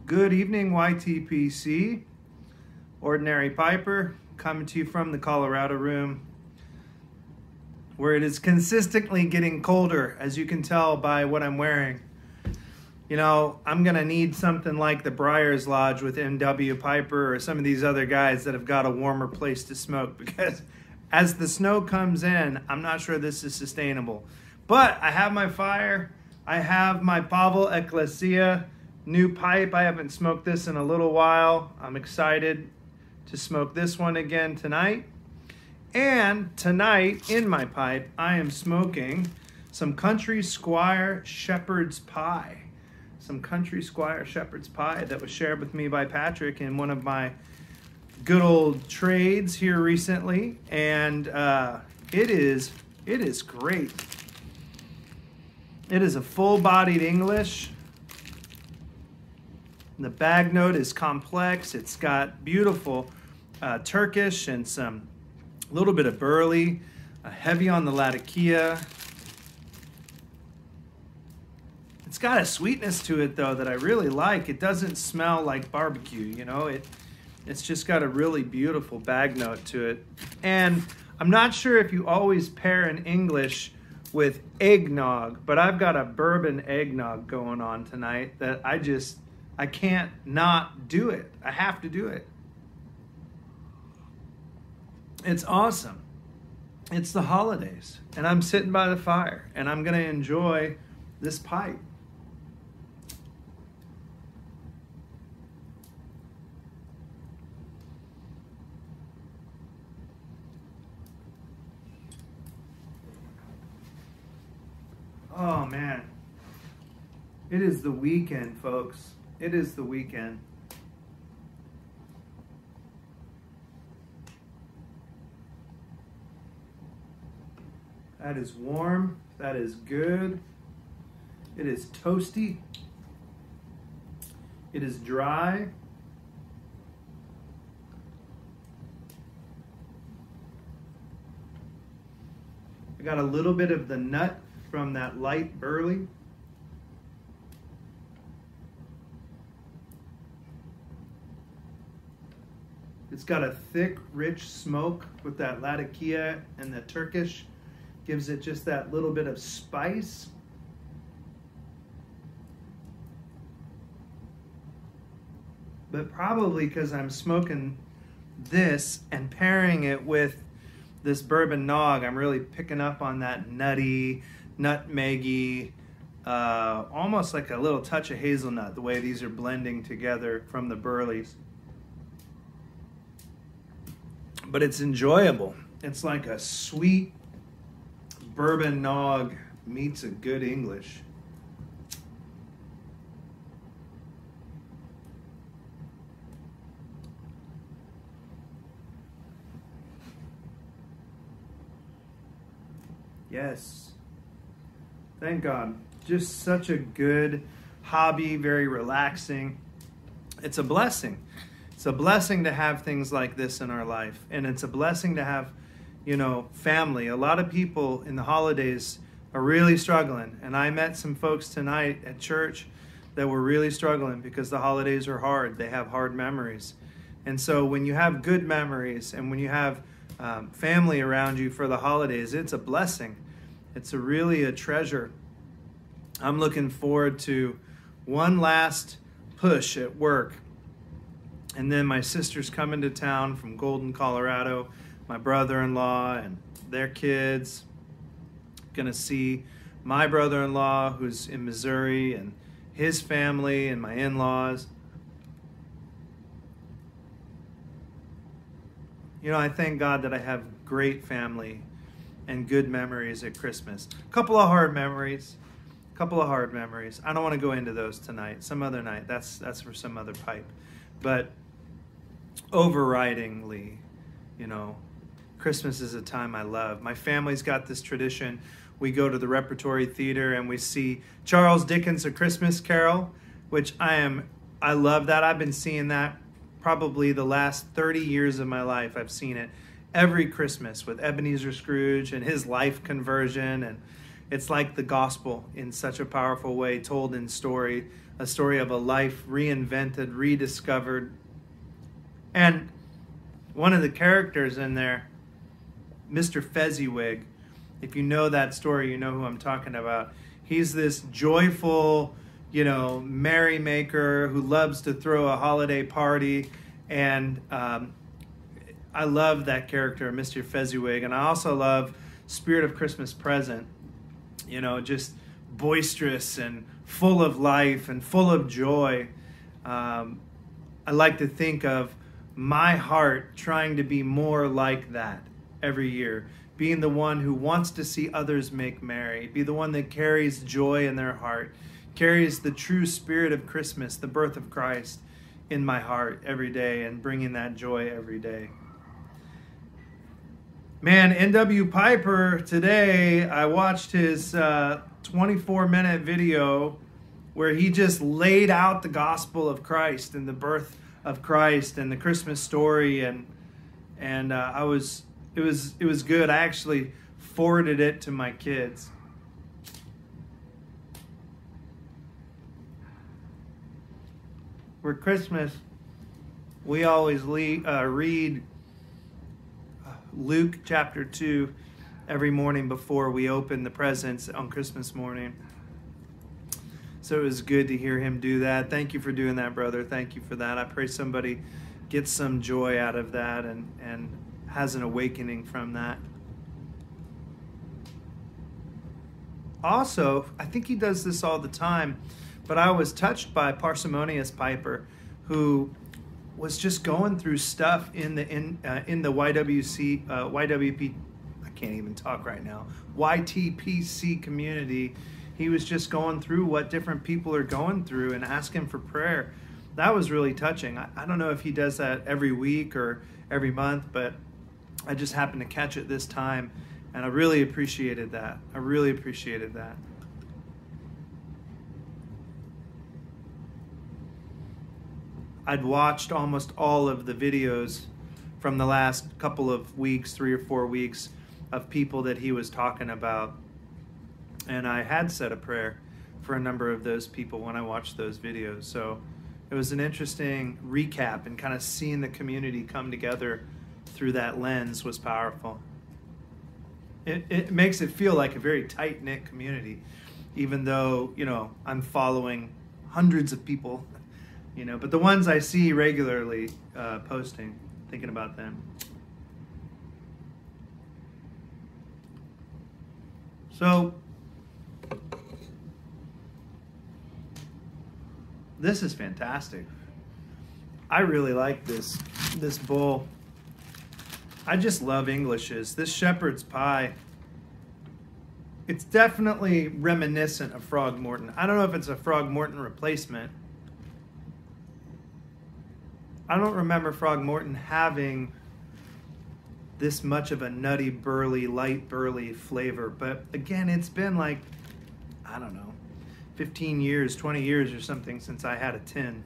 Good evening, YTPC. Ordinary Piper coming to you from the Colorado room, where it is consistently getting colder, as you can tell by what I'm wearing. You know, I'm going to need something like the Briar's Lodge with M.W. Piper or some of these other guys that have got a warmer place to smoke, because as the snow comes in, I'm not sure this is sustainable. But I have my fire. I have my Pavel Ecclesia new pipe. I haven't smoked this in a little while. I'm excited to smoke this one again tonight. And tonight in my pipe, I am smoking some Country Squire shepherd's pie. Some Country Squire shepherd's pie that was shared with me by Patrick in one of my good old trades here recently. And it is great. It is a full-bodied English. The bag note is complex. It's got beautiful Turkish and some little bit of burley, heavy on the latakia. It's got a sweetness to it, though, that I really like. It doesn't smell like barbecue, you know. It's just got a really beautiful bag note to it. And I'm not sure if you always pair an English with eggnog, but I've got a bourbon eggnog going on tonight that I can't not do it. I have to do it. It's awesome. It's the holidays, and I'm sitting by the fire, and I'm going to enjoy this pipe. Oh, man. It is the weekend, folks. It is the weekend. That is warm. That is good. It is toasty. It is dry. I got a little bit of the nut from that light burley. It's got a thick, rich smoke with that latakia and the Turkish. Gives it just that little bit of spice. But probably because I'm smoking this and pairing it with this bourbon nog, I'm really picking up on that nutty, nutmeggy, almost like a little touch of hazelnut, the way these are blending together from the burleys. But it's enjoyable. It's like a sweet bourbon nog meets a good English. Yes. Thank God. Just such a good hobby, very relaxing. It's a blessing. It's a blessing to have things like this in our life. And it's a blessing to have, you know, family. A lot of people in the holidays are really struggling. And I met some folks tonight at church that were really struggling because the holidays are hard. They have hard memories. And so when you have good memories and when you have family around you for the holidays, it's a blessing. It's really a treasure. I'm looking forward to one last push at work. And then my sister's coming to town from Golden, Colorado. My brother-in-law and their kids. Gonna see my brother-in-law who's in Missouri and his family and my in-laws. You know, I thank God that I have great family and good memories at Christmas. A couple of hard memories. I don't want to go into those tonight. Some other night. That's for some other pipe. But overridingly, you know, Christmas is a time I love. My family's got this tradition. We go to the Repertory Theater and we see Charles Dickens' A Christmas Carol, which I love that. I've been seeing that probably the last 30 years of my life. I've seen it every Christmas with Ebenezer Scrooge and his life conversion. And it's like the gospel in such a powerful way, told in story. a story of a life reinvented, rediscovered. And one of the characters in there, Mr. Fezziwig, if you know that story, you know who I'm talking about. He's this joyful, merrymaker who loves to throw a holiday party. And I love that character, Mr. Fezziwig. And I also love Spirit of Christmas Present, just boisterous and full of life and full of joy. I like to think of my heart trying to be more like that every year, being the one who wants to see others make merry, be the one that carries joy in their heart, carries the true spirit of Christmas, the birth of Christ, in my heart every day, and bringing that joy every day. Man, N.W. Piper, today I watched his 24-minute video where he just laid out the gospel of Christ and the birth of Christ and the Christmas story, and it was good. I actually forwarded it to my kids. For Christmas, we always read Luke chapter 2 every morning before we open the presents on Christmas morning. So it was good to hear him do that. Thank you for doing that, brother. Thank you for that. I pray somebody gets some joy out of that and has an awakening from that. Also, I think he does this all the time, but I was touched by Parsimonious Piper, who was just going through stuff in the YWP. I can't even talk right now. YTPC community. He was just going through what different people are going through and asking for prayer. That was really touching. I don't know if he does that every week or every month, but I just happened to catch it this time, and I really appreciated that. I really appreciated that. I'd watched almost all of the videos from the last couple of weeks, 3 or 4 weeks, of people that he was talking about. And I had said a prayer for a number of those people when I watched those videos. So it was an interesting recap, and kind of seeing the community come together through that lens was powerful. It makes it feel like a very tight-knit community, even though, I'm following hundreds of people, but the ones I see regularly posting, thinking about them. So this is fantastic. I really like this bowl. I just love Englishes. This shepherd's pie, it's definitely reminiscent of Frog Morton. I don't know if it's a Frog Morton replacement. I don't remember Frog Morton having this much of a nutty, burly, light burly flavor. But again, it's been like, I don't know, 15 years, 20 years or something since I had a tin.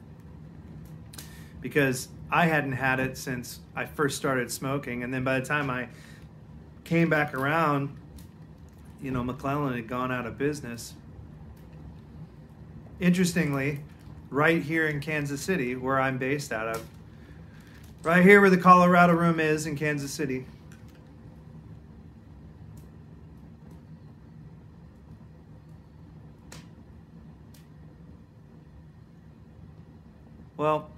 Because I hadn't had it since I first started smoking. And then by the time I came back around, McClellan had gone out of business. Interestingly, right here in Kansas City, where I'm based out of, right here where the Colorado Room is in Kansas City, well,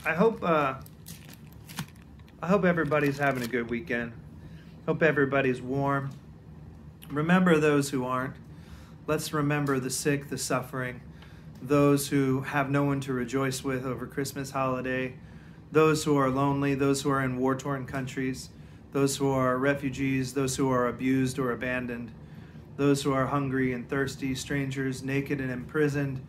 I hope everybody's having a good weekend. Hope everybody's warm. Remember those who aren't. Let's remember the sick, the suffering, those who have no one to rejoice with over Christmas holiday, those who are lonely, those who are in war-torn countries, those who are refugees, those who are abused or abandoned, those who are hungry and thirsty, strangers, naked and imprisoned,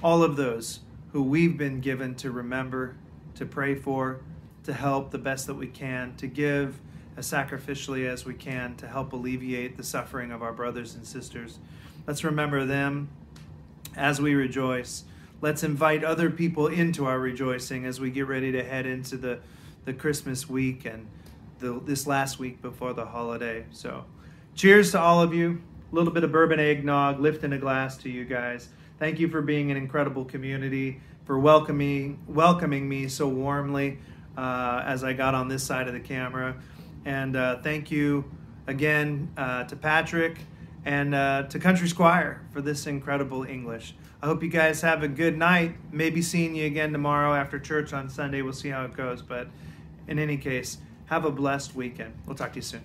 all of those who we've been given to remember, to pray for, to help the best that we can, to give as sacrificially as we can to help alleviate the suffering of our brothers and sisters. Let's remember them as we rejoice. Let's invite other people into our rejoicing as we get ready to head into the Christmas week and this last week before the holiday. So cheers to all of you. little bit of bourbon eggnog, lifting a glass to you guys. Thank you for being an incredible community, for welcoming me so warmly as I got on this side of the camera. And thank you again to Patrick and to Country Squire for this incredible English. I hope you guys have a good night. Maybe seeing you again tomorrow after church on Sunday. We'll see how it goes. But in any case, have a blessed weekend. We'll talk to you soon.